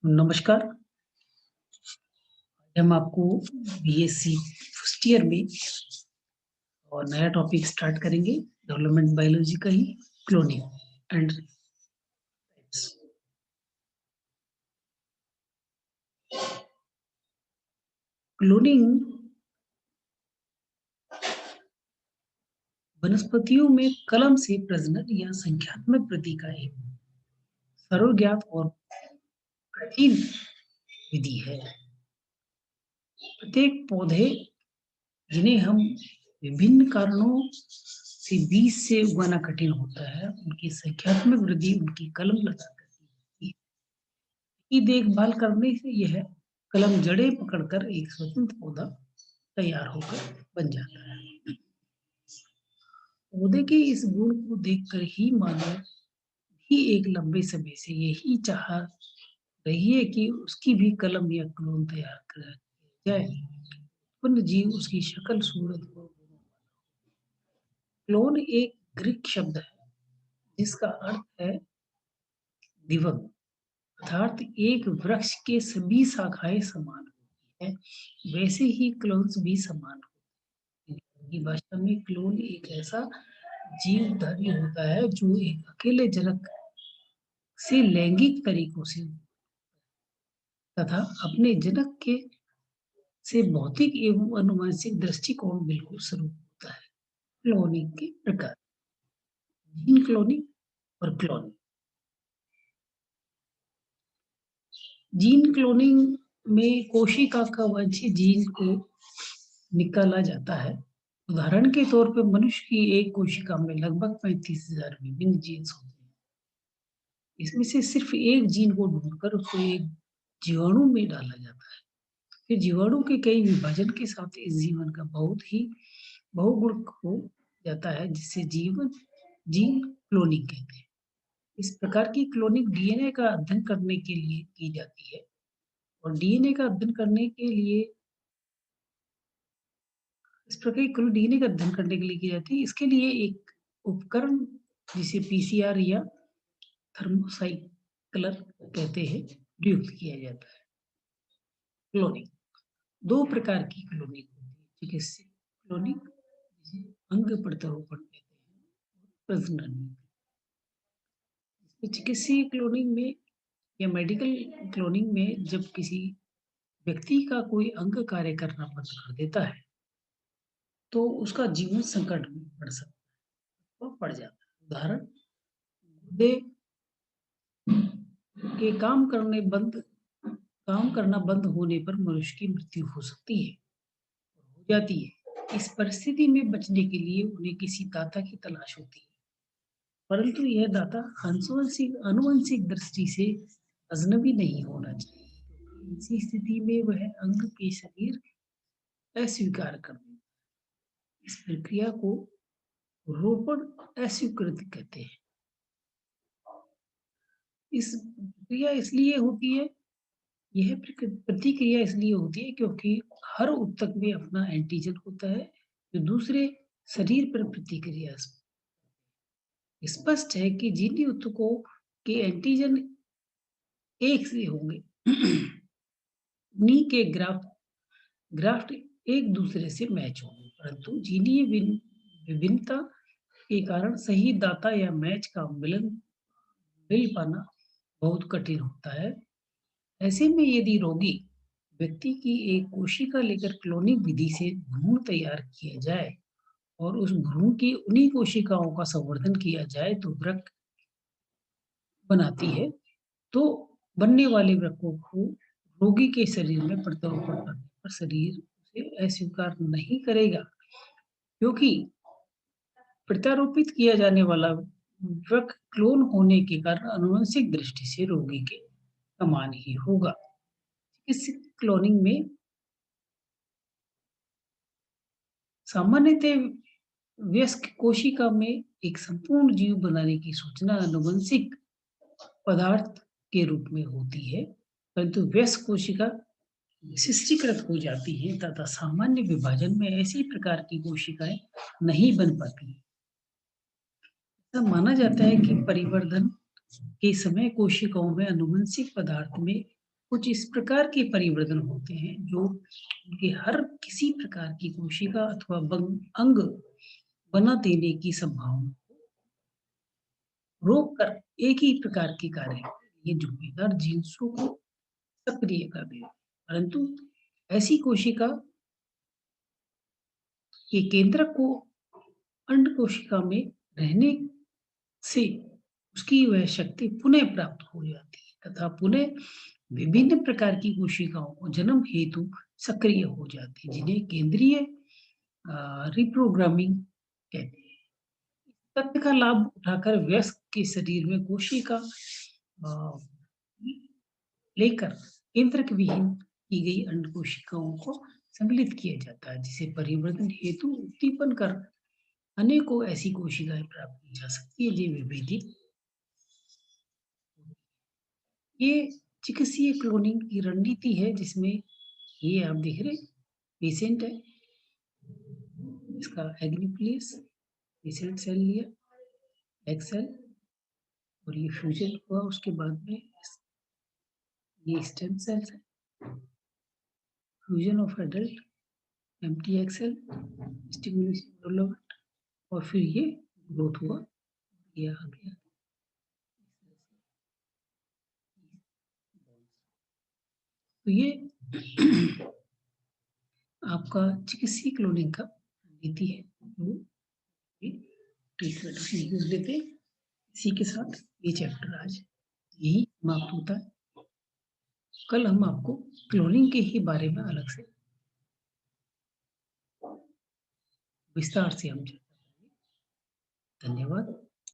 नमस्कार। हम आपको बीएससी फर्स्ट ईयर में और नया टॉपिक स्टार्ट करेंगे डेवलपमेंट बायोलॉजी का ही क्लोनिंग एंड क्लोनिंग वनस्पतियों में कलम से प्रजनन या संख्यात्मक वृद्धि का एक सर्वज्ञात और प्राचीन विधि है। प्रत्येक पौधे जिन्हें हम विभिन्न कारणों से बीज से उगाना कठिन होता है, उनकी संख्यात्मक वृद्धि उनकी कलम लगाकर होती है। की देखभाल करने से यह कलम जड़ें पकड़कर एक स्वतंत्र पौधा तैयार होकर बन जाता है। पौधे के इस गुण को देखकर ही मानव भी एक लंबे समय से यही चाह रही है कि उसकी भी कलम या क्लोन तैयार कर जाए। उत्पन्न जीव उसकी शक्ल सूरत और क्लोन एक ग्रीक शब्द है जिसका अर्थ है दिवंग, अर्थात एक वृक्ष के सभी शाखाएं समान होती है, वैसे ही क्लोन्स भी समान होते हैं। हिंदी भाषा में क्लोन एक ऐसा जीवधारी होता है जो एक अकेले जनक से लैंगिक तरीकों से तथा अपने जनक के से भौतिक एवं आनुवंशिक दृष्टिकोण बिल्कुल स्वरूप होता है। क्लोनिंग के प्रकार, जीन क्लोनिंग और क्लोनिंग। जीन क्लोनिंग में कोशिका का वांछित जीन को निकाला जाता है। उदाहरण के तौर पर मनुष्य की एक कोशिका में लगभग 35,000 विभिन्न जीन्स होते हैं। इसमें से सिर्फ एक जीन को ढूंढकर उसको एक जीवाणु में डाला जाता है। फिर जीवाणु के कई विभाजन के साथ इस जीवन का बहुत ही बहुगुण हो जाता है, जिससे जीवन जीन क्लोनिंग कहते हैं। इस प्रकार की क्लोनिंग डीएनए का अध्ययन करने के लिए की जाती है और डीएनए का अध्ययन करने के लिए इस प्रकार की कुल डीएनए का अध्ययन करने के लिए की जाती है। इसके लिए एक उपकरण जिसे पीसीआर या थर्मोसाइक्लर कहते हैं, प्रयुक्त किया जाता है। क्लोनिंग 2 प्रकार की क्लोनिंग होती है, चिकित्सीय क्लोनिंग जिसे अंग प्रत्यारोपण कहते हैं, प्रजनन। चिकित्सीय क्लोनिंग में या मेडिकल क्लोनिंग में जब किसी व्यक्ति का कोई अंग कार्य करना बंद कर देता है, तो उसका जीवन संकट में पड़ सकता है, पड़ जाता है। उदाहरण, गुर्दे के काम करना बंद होने पर मनुष्य की मृत्यु हो सकती है, हो जाती है। इस परिस्थिति में बचने के लिए उन्हें किसी दाता की तलाश होती है, परंतु यह दाता आनुवंशिक दृष्टि से अजनबी नहीं होना चाहिए। ऐसी स्थिति में वह अंग के शरीर अस्वीकार कर देता है। इस प्रक्रिया को रोपण अस्वीकृति कहते हैं। इस प्रक्रिया इसलिए होती है यह प्रतिक्रिया इसलिए होती है क्योंकि हर ऊतक में अपना एंटीजन होता है जो दूसरे शरीर पर प्रतिक्रिया स्पष्ट है कि जिन ऊतकों के एंटीजन एक से होंगे उन्हीं के ग्राफ्ट एक दूसरे से मैच होंगे, परंतु जीनीय विभिन्नता के कारण सही दाता या मैच का मिल पाना बहुत कठिन होता है। ऐसे में यदि रोगी व्यक्ति की एक कोशिका लेकर क्लोनिंग विधि से भ्रूण तैयार किया जाए और उस भ्रूण की उन्हीं कोशिकाओं का संवर्धन किया जाए तो वृक्क बनाती है, तो बनने वाले वृक्कों को रोगी के शरीर में प्रत्यारोपण करने पर शरीर उसे अस्वीकार नहीं करेगा, क्योंकि प्रत्यारोपित किया जाने वाला वृक्क क्लोन होने के कारण आनुवंशिक दृष्टि से रोगी के समान ही होगा। इस क्लोनिंग में सामान्यतः वयस्क कोशिका में एक संपूर्ण जीव बनाने की सूचना आनुवंशिक पदार्थ के रूप में होती है, परंतु वयस्क कोशिका विशिष्टीकृत हो जाती है तथा सामान्य विभाजन में ऐसी प्रकार की कोशिकाएं नहीं बन पाती। ऐसा माना जाता है कि परिवर्धन के समय कोशिकाओं में आनुवंशिक पदार्थ में कुछ इस प्रकार के परिवर्तन होते हैं जो उनके हर किसी प्रकार की कोशिका अथवा अंग बना देने की संभावना रोक कर एक ही प्रकार के कार्य ये जुम्मेदार जीन्सों को सक्रिय कर देते हैं। परंतु ऐसी कोशिका के केंद्रक को अंड कोशिका में रहने से उसकी वह शक्ति पुनः प्राप्त हो जाती है तथा पुनः विभिन्न प्रकार की कोशिकाओं को जन्म हेतु सक्रिय हो जाती है, जिन्हें केंद्रीय रिप्रोग्रामिंग कहते हैं। तथ्य का लाभ उठाकर वयस्क के शरीर में कोशिका अ, लेकर केंद्रक विहीन की गई अंड कोशिकाओं को संकलित किया जाता है, जिसे परिवर्तन हेतु उद्दीपन कर अनेकों ऐसी कोशिकाएं प्राप्त की जा सकती है जो विभेदित। ये चिकित्सीय क्लोनिंग की रणनीति है जिसमें ये आप देख रहे पेशेंट है, इसका एग न्यूक्लियस, पेशेंट सेल लिया, एग सेल और ये फ्यूजन हुआ उसके बाद में ये स्टेम सेल्स है, fusion of adult empty egg cell, stimulation development और फिर ये ग्रोथ हुआ, ये आ गया। तो ये आपका चिकित्सीय क्लोनिंग का नीति है जो ट्रीटमेंट यूज देते हैं। इसी के साथ ये चैप्टर आज यही समाप्त होता है। कल हम आपको क्लोनिंग के ही बारे में अलग से विस्तार से हम चर्चा करेंगे। धन्यवाद।